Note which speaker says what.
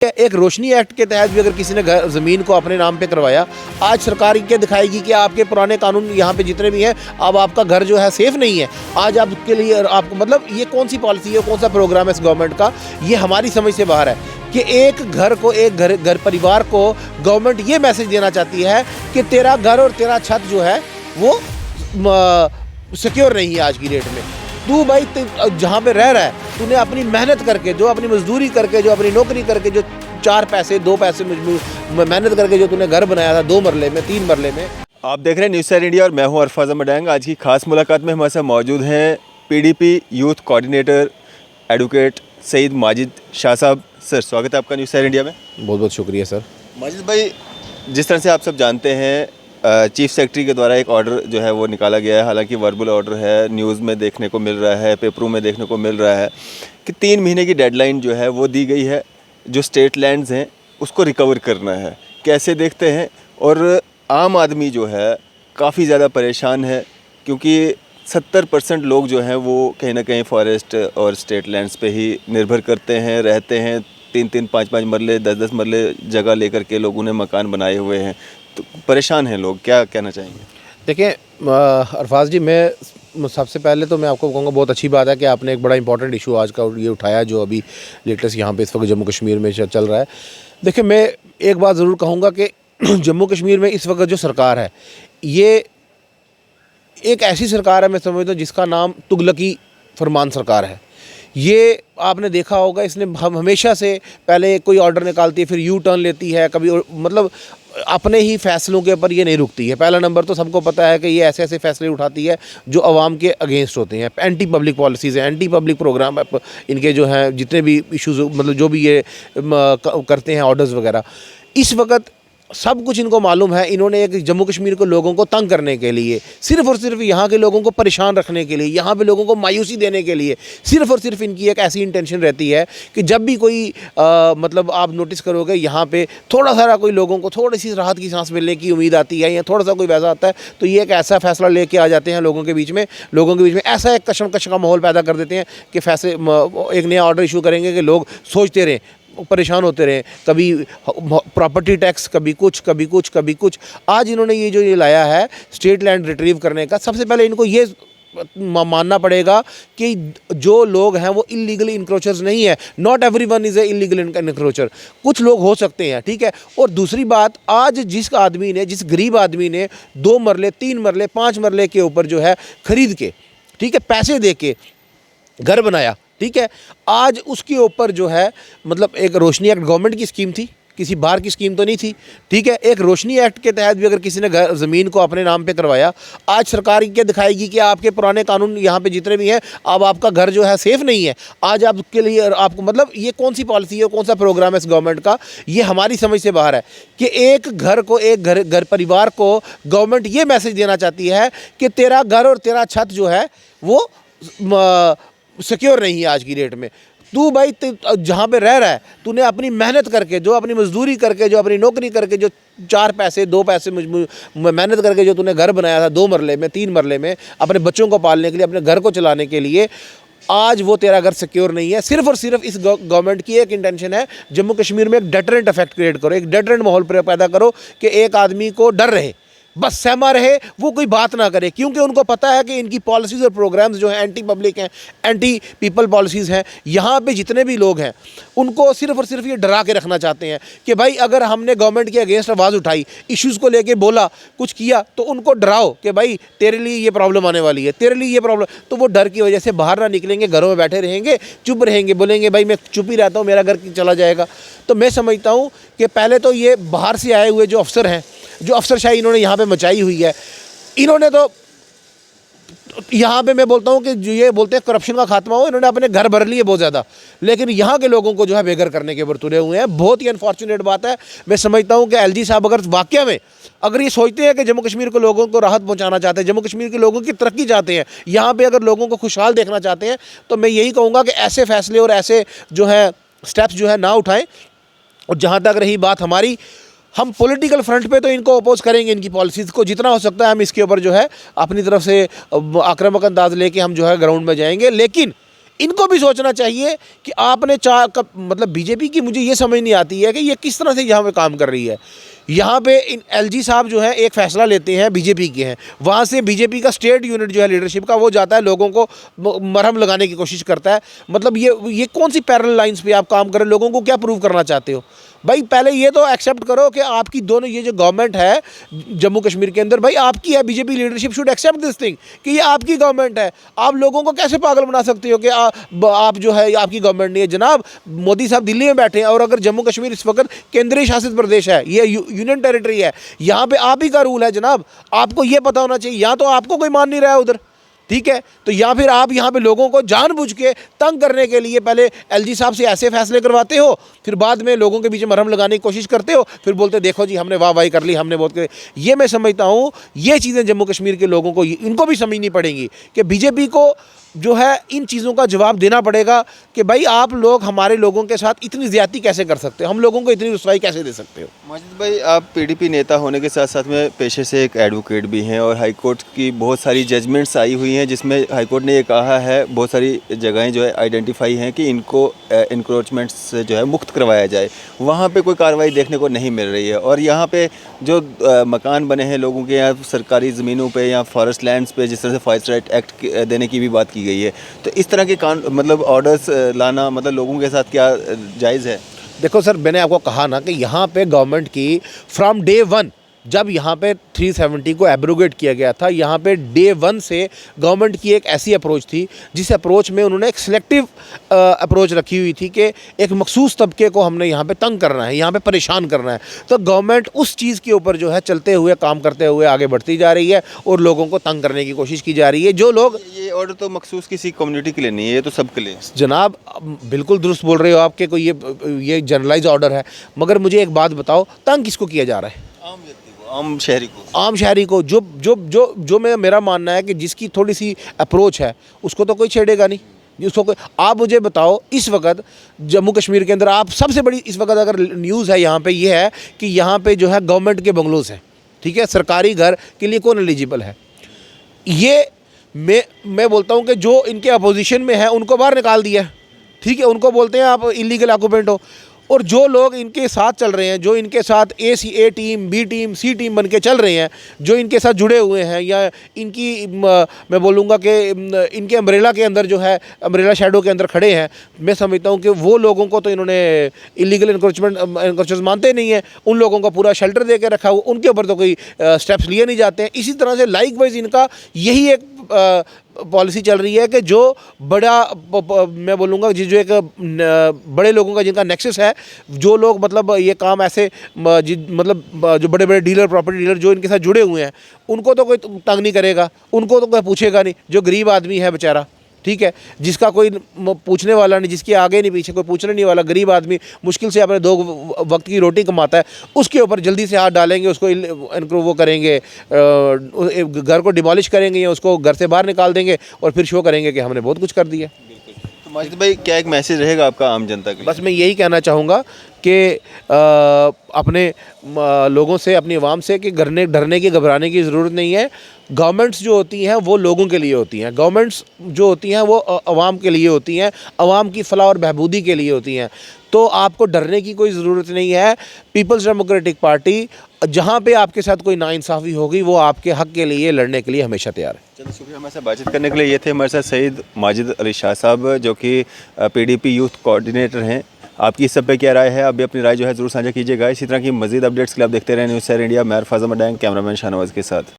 Speaker 1: एक रोशनी एक्ट के तहत भी अगर किसी ने घर ज़मीन को अपने नाम पे करवाया, आज सरकार ये दिखाएगी कि आपके पुराने कानून यहाँ पे जितने भी हैं, अब आपका घर जो है सेफ़ नहीं है। आज आपके लिए आपको मतलब ये कौन सी पॉलिसी है, कौन सा प्रोग्राम है इस गवर्नमेंट का, ये हमारी समझ से बाहर है कि एक घर को एक घर परिवार को गवर्नमेंट ये मैसेज देना चाहती है कि तेरा घर और तेरा छत जो है वो सिक्योर नहीं है आज की डेट में। तू भाई जहाँ पे रह रहा है, तूने अपनी मेहनत करके, जो अपनी मजदूरी करके, जो अपनी नौकरी करके, जो 4 पैसे 2 पैसे मेहनत करके जो तूने घर बनाया था 2 मरले में 3 मरले में।
Speaker 2: आप देख रहे हैं न्यूज़ सैर इंडिया और मैं हूं अरफाज अहमद डैंग। आज की खास मुलाकात में हमारे साथ मौजूद हैं PDP youth coordinator advocate Saeed Majid Shah साहब। सर, स्वागत है आपका न्यूज़ सैर इंडिया में।
Speaker 1: बहुत बहुत शुक्रिया सर।
Speaker 2: माजिद भाई, जिस तरह से आप सब जानते हैं, चीफ सेक्रेटरी के द्वारा एक ऑर्डर जो है वो निकाला गया है, हालांकि वर्बल ऑर्डर है, न्यूज़ में देखने को मिल रहा है, पेपरों में देखने को मिल रहा है कि 3 महीने की डेडलाइन जो है वो दी गई है, जो स्टेट लैंड्स हैं उसको रिकवर करना है। कैसे देखते हैं? और आम आदमी जो है काफ़ी ज़्यादा परेशान है, क्योंकि 70% लोग जो हैं वो कहीं ना कहीं फॉरेस्ट और स्टेट लैंड्स पे ही निर्भर करते हैं, रहते हैं। 3-3, 5-5 मरले, 10-10 मरले जगह लेकर के लोगों ने मकान बनाए हुए हैं, तो परेशान हैं लोग। क्या कहना चाहेंगे?
Speaker 1: देखिए अरफाज जी, मैं सबसे पहले तो मैं आपको कहूँगा बहुत अच्छी बात है कि आपने एक बड़ा इंपॉर्टेंट इशू आज का ये उठाया जो अभी लेटेस्ट यहाँ पे इस वक्त जम्मू कश्मीर में चल रहा है। देखिए, मैं एक बात ज़रूर कहूँगा कि जम्मू कश्मीर में इस वक्त जो सरकार है, ये एक ऐसी सरकार है, मैं समझता हूँ जिसका नाम तुगलकी फरमान सरकार है। ये आपने देखा होगा, इसने हमेशा से पहले कोई ऑर्डर निकालती है, फिर यू टर्न लेती है, कभी मतलब अपने ही फैसलों के ऊपर ये नहीं रुकती है। पहला नंबर तो सबको पता है कि ये ऐसे ऐसे फैसले उठाती है जो आवाम के अगेंस्ट होते हैं, एंटी पब्लिक पॉलिसीज़ हैं, एंटी पब्लिक प्रोग्राम इनके जो हैं, जितने भी इश्यूज़ मतलब जो भी ये करते हैं ऑर्डर्स वगैरह, इस वक्त सब कुछ इनको मालूम है। इन्होंने एक जम्मू कश्मीर के लोगों को तंग करने के लिए, सिर्फ़ और सिर्फ यहाँ के लोगों को परेशान रखने के लिए, यहाँ पे लोगों को मायूसी देने के लिए, सिर्फ़ और सिर्फ इनकी एक ऐसी इंटेंशन रहती है कि जब भी कोई मतलब आप नोटिस करोगे यहाँ पे थोड़ा सा कोई लोगों को थोड़ी सी राहत की सांस मिलने की उम्मीद आती है या थोड़ा सा कोई वैसा आता है, तो ये एक ऐसा फैसला लेके आ जाते हैं लोगों के बीच में ऐसा एक कशमकश का माहौल पैदा कर देते हैं कि फैसले एक नया ऑर्डर इशू करेंगे कि लोग सोचते रहें, परेशान होते रहे, कभी प्रॉपर्टी टैक्स, कभी कुछ। आज इन्होंने ये लाया है स्टेट लैंड रिट्रीव करने का, सबसे पहले इनको ये मानना पड़ेगा कि जो लोग हैं वो इलीगल इंक्रोचर्स नहीं है। Not everyone is a illegal encroacher, कुछ लोग हो सकते हैं, ठीक है। और दूसरी बात, आज जिस गरीब आदमी ने 2 मरले 3 मरले 5 मरले के ऊपर जो है खरीद के, ठीक है, पैसे दे के घर बनाया, ठीक है, आज उसके ऊपर जो है मतलब एक रोशनी एक्ट गवर्नमेंट की स्कीम थी, किसी बाहर की स्कीम तो नहीं थी, ठीक है। एक रोशनी एक्ट के तहत भी अगर किसी ने ज़मीन को अपने नाम पे करवाया, आज सरकार ये दिखाएगी कि आपके पुराने कानून यहाँ पे जितने भी हैं, अब आपका घर जो है सेफ़ नहीं है। आज आपके लिए आपको मतलब ये कौन सी पॉलिसी है, कौन सा प्रोग्राम है इस गवर्नमेंट का, ये हमारी समझ से बाहर है कि एक घर को एक घर परिवार को गवर्नमेंट ये मैसेज देना चाहती है कि तेरा घर और तेरा छत जो है वो सिक्योर नहीं है आज की डेट में। तू भाई जहाँ पे रह रहा है, तूने अपनी मेहनत करके, जो अपनी मजदूरी करके, जो अपनी नौकरी करके, जो 4 पैसे 2 पैसे मेहनत करके जो तूने घर बनाया था 2 मरले में 3 मरले में, अपने बच्चों को पालने के लिए, अपने घर को चलाने के लिए, आज वो तेरा घर सिक्योर नहीं है। सिर्फ और सिर्फ इस गवर्नमेंट की एक इंटेंशन है, जम्मू कश्मीर में एक डेटरेंट इफेक्ट क्रिएट करो, एक डेटरेंट माहौल पैदा करो कि एक आदमी को डर रहे, बस सहमा रहे, वो कोई बात ना करे, क्योंकि उनको पता है कि इनकी पॉलिसीज़ और प्रोग्राम्स जो हैं एंटी पब्लिक हैं, एंटी पीपल पॉलिसीज़ हैं। यहाँ पे जितने भी लोग हैं उनको सिर्फ और सिर्फ ये डरा के रखना चाहते हैं कि भाई अगर हमने गवर्नमेंट के अगेंस्ट आवाज़ उठाई, इश्यूज़ को लेके बोला, कुछ किया, तो उनको डराओ कि भाई तेरे लिए ये प्रॉब्लम आने वाली है, तेरे लिए ये प्रॉब्लम, तो वो डर की वजह से बाहर ना निकलेंगे, घरों में बैठे रहेंगे, चुप रहेंगे, बोलेंगे भाई मैं चुप ही रहता हूँ, मेरा घर चला जाएगा। तो मैं समझता हूँ कि पहले तो ये बाहर से आए हुए जो अफसर हैं, जो अफसरशाही इन्होंने यहाँ पे मचाई हुई है, इन्होंने तो यहाँ पे मैं बोलता हूँ कि जो ये बोलते हैं करप्शन का खात्मा हो, इन्होंने अपने घर भर लिए बहुत ज़्यादा, लेकिन यहाँ के लोगों को जो है बेघर करने के ऊपर तुले हुए हैं। बहुत ही अनफॉर्चुनेट बात है। मैं समझता हूँ कि एलजी साहब अगर वाकया में अगर ये सोचते हैं कि जम्मू कश्मीर के लोगों को राहत पहुँचाना चाहते हैं, जम्मू कश्मीर के लोगों की तरक्की चाहते हैं, यहाँ पर अगर लोगों को खुशहाल देखना चाहते हैं, तो मैं यही कहूँगा कि ऐसे फैसले और ऐसे जो है स्टेप्स जो है ना उठाएँ। और जहाँ तक रही बात हमारी, हम पॉलिटिकल फ्रंट पे तो इनको अपोज करेंगे, इनकी पॉलिसीज़ को जितना हो सकता है हम इसके ऊपर जो है अपनी तरफ से आक्रामक अंदाज लेके हम जो है ग्राउंड में जाएंगे, लेकिन इनको भी सोचना चाहिए कि आपने मतलब बीजेपी की मुझे ये समझ नहीं आती है कि ये किस तरह से यहाँ पे काम कर रही है। यहाँ पे इन एलजी साहब जो है एक फ़ैसला लेते हैं, बीजेपी के हैं, वहाँ से बीजेपी का स्टेट यूनिट जो है लीडरशिप का, वो जाता है लोगों को मरहम लगाने की कोशिश करता है। मतलब ये कौन सी पैरेलल लाइंस पे आप काम कर रहे हो? लोगों को क्या प्रूव करना चाहते हो भाई? पहले ये तो एक्सेप्ट करो कि आपकी दोनों ये जो गवर्नमेंट है जम्मू कश्मीर के अंदर भाई आपकी है। BJP leadership should accept this thing कि ये आपकी गवर्नमेंट है। आप लोगों को कैसे पागल बना सकते हो कि आप जो है आपकी गवर्नमेंट नहीं है? जनाब, मोदी साहब दिल्ली में बैठे हैं और अगर जम्मू कश्मीर इस वक्त केंद्रीय शासित प्रदेश है, ये यूनियन टेरिटरी है, यहाँ पे आप ही का रूल है जनाब। आपको ये पता होना चाहिए। या तो आपको कोई मान नहीं रहा है उधर, ठीक है, तो या फिर आप यहाँ पे लोगों को जानबूझ के तंग करने के लिए पहले एलजी साहब से ऐसे फैसले करवाते हो, फिर बाद में लोगों के बीच में मरहम लगाने की कोशिश करते हो, फिर बोलते देखो जी हमने वाह वाही कर ली, हमने बहुत कर। ये मैं समझता हूँ ये चीज़ें जम्मू कश्मीर के लोगों को इनको भी समझनी पड़ेंगी कि बीजेपी को जो है इन चीज़ों का जवाब देना पड़ेगा कि भाई आप लोग हमारे लोगों के साथ इतनी ज़्यादती कैसे कर सकते हो? हम लोगों को इतनी रुसवाई कैसे दे सकते हो?
Speaker 2: माजिद भाई, आप पीडीपी नेता होने के साथ साथ में पेशे से एक एडवोकेट भी हैं और हाई कोर्ट की बहुत सारी जजमेंट्स आई हुई हैं जिसमें हाई कोर्ट ने ये कहा है, बहुत सारी जगहें जो है आइडेंटिफाई हैं कि इनको इंक्रोचमेंट्स से जो है मुक्त करवाया जाए। वहाँ पे कोई कार्रवाई देखने को नहीं मिल रही है और यहाँ पे जो मकान बने हैं लोगों के, यहाँ सरकारी ज़मीनों पर या फॉरेस्ट लैंड्स पर जिस तरह से फॉरेस्ट राइट एक्ट देने की भी बात की गई है, तो इस तरह के मतलब ऑर्डर्स लाना मतलब लोगों के साथ क्या जायज़ है?
Speaker 1: देखो सर, मैंने आपको कहा ना कि यहाँ पे गवर्नमेंट की फ्रॉम डे वन, जब यहाँ पे 370 को एब्रोगेट किया गया था, यहाँ पे डे वन से गवर्नमेंट की एक ऐसी अप्रोच थी जिस अप्रोच में उन्होंने एक सिलेक्टिव अप्रोच रखी हुई थी कि एक मखसूस तबके को हमने यहाँ पे तंग करना है, यहाँ पे परेशान करना है। तो गवर्नमेंट उस चीज़ के ऊपर जो है चलते हुए, काम करते हुए आगे बढ़ती जा रही है और लोगों को तंग करने की कोशिश की जा रही है। जो लोग,
Speaker 2: ये ऑर्डर तो मखसूस किसी कम्युनिटी के लिए नहीं है, ये तो सबके लिए।
Speaker 1: जनाब बिल्कुल दुरुस्त बोल रहे हो आपके, कोई ये जनरलाइज ऑर्डर है, मगर मुझे एक बात बताओ, तंग किसको किया जा रहा है?
Speaker 2: आम व्यक्ति को, आम शहरी को।
Speaker 1: आम शहरी को। जो मेरा मानना है कि जिसकी थोड़ी सी अप्रोच है उसको तो कोई छेड़ेगा नहीं, उसको कोई। आप मुझे बताओ, इस वक्त जम्मू कश्मीर के अंदर आप सबसे बड़ी इस वक्त अगर न्यूज़ है यहाँ पे ये है कि यहाँ पे जो है गवर्नमेंट के बंगलोज हैं, ठीक है, सरकारी घर के लिए कौन एलिजिबल है? ये मैं बोलता हूँ कि जो इनके अपोजिशन में है उनको बाहर निकाल दिया, ठीक है, उनको बोलते हैं आप इलीगल ऑक्यूपेंट हो। और जो लोग इनके साथ चल रहे हैं, जो इनके साथ ए टीम, बी टीम, सी टीम बन के चल रहे हैं, जो इनके साथ जुड़े हुए हैं, या इनकी मैं बोलूँगा कि इनके अम्ब्रेला के अंदर जो है, अम्ब्रेला शैडो के अंदर खड़े हैं, मैं समझता हूँ कि वो लोगों को तो इन्होंने इलीगल इंक्रोचमेंट मानते नहीं है। उन लोगों को पूरा शेल्टर दे के रखा हुआ, उनके ऊपर तो कोई स्टेप्स लिए नहीं जाते हैं। इसी तरह से लाइक वाइज इनका यही एक पॉलिसी चल रही है कि जो बड़ा, मैं बोलूँगा जो एक बड़े लोगों का जिनका नेक्सस है, जो लोग मतलब ये काम ऐसे मतलब जो बड़े बड़े डीलर, प्रॉपर्टी डीलर जो इनके साथ जुड़े हुए हैं, उनको तो कोई तंग नहीं करेगा, उनको तो कोई पूछेगा नहीं। जो गरीब आदमी है बेचारा, ठीक है, जिसका कोई पूछने वाला नहीं, जिसके आगे नहीं पीछे कोई पूछने नहीं वाला, गरीब आदमी मुश्किल से अपने 2 वक्त की रोटी कमाता है, उसके ऊपर जल्दी से हाथ डालेंगे, उसको वो करेंगे, घर को डिमोलिश करेंगे या उसको घर से बाहर निकाल देंगे और फिर शो करेंगे कि हमने बहुत कुछ कर दिया।
Speaker 2: तो माजिद भाई, क्या एक मैसेज रहेगा आपका आम जनता के लिए?
Speaker 1: बस मैं यही कहना चाहूँगा कि अपने लोगों से, अपनी आवाम से कि डरने की, घबराने की ज़रूरत नहीं है। गवर्नमेंट्स जो होती हैं वो लोगों के लिए होती हैं, गवर्नमेंट्स जो होती हैं वो अवाम के लिए होती हैं, अवाम की फलाह और बहबूदी के लिए होती हैं। तो आपको डरने की कोई ज़रूरत नहीं है। पीपल्स डेमोक्रेटिक पार्टी जहाँ पे आपके साथ कोई नाइंसाफ़ी होगी वो आपके हक़ के लिए लड़ने के लिए हमेशा तैयार है।
Speaker 2: चलिए, शुक्रिया हमारे साथ बातचीत करने के लिए। ये थे हमारे साथ सईद माजिद अली शाह साहब, जो कि पीडीपी यूथ कोऑर्डिनेटर हैं। आपकी इस सब पे क्या राय है? आप भी अपनी राय जो है ज़रूर साझा कीजिएगा। इसी तरह की मज़ीद अपडेट्स के लिए आप देखते रहें न्यूज़ सैर इंडिया। मैं अरफाज़ अहमद, कैमरामैन शाहनवाज़ के साथ।